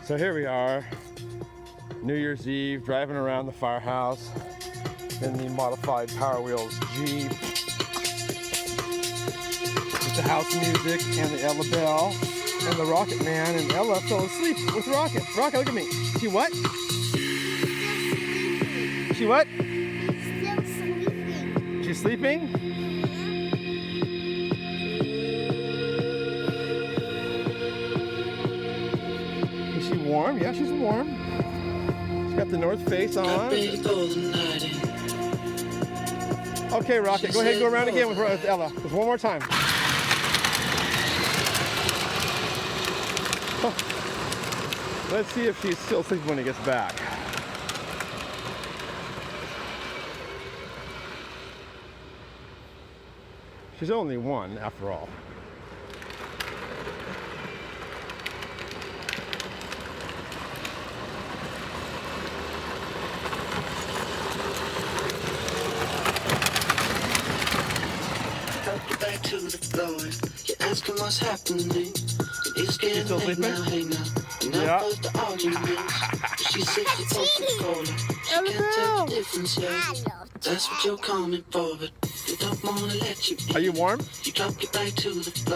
So here we are, New Year's Eve, driving around the firehouse in the modified Power Wheels Jeep with the house music and the Ella Bell and the Rocket Man, and Ella fell asleep with Rocket. Rocket, look at me. She what? She what? Still sleeping. She's sleeping? Is she warm? Yeah, she's warm. She's got the North Face on. Okay, Rocket, go ahead and go around again with Ella. Just one more time. Let's see if she's still sleeping when he gets back. She's only one, after all. Back to the floor. You're asking what's happening. It's getting late now, hey now. Yeah. The argument. She said she told the caller. She can't tell the difference yet. That's what you're coming for, but you don't wanna let you in. Are you warm? You drop your back to the floor.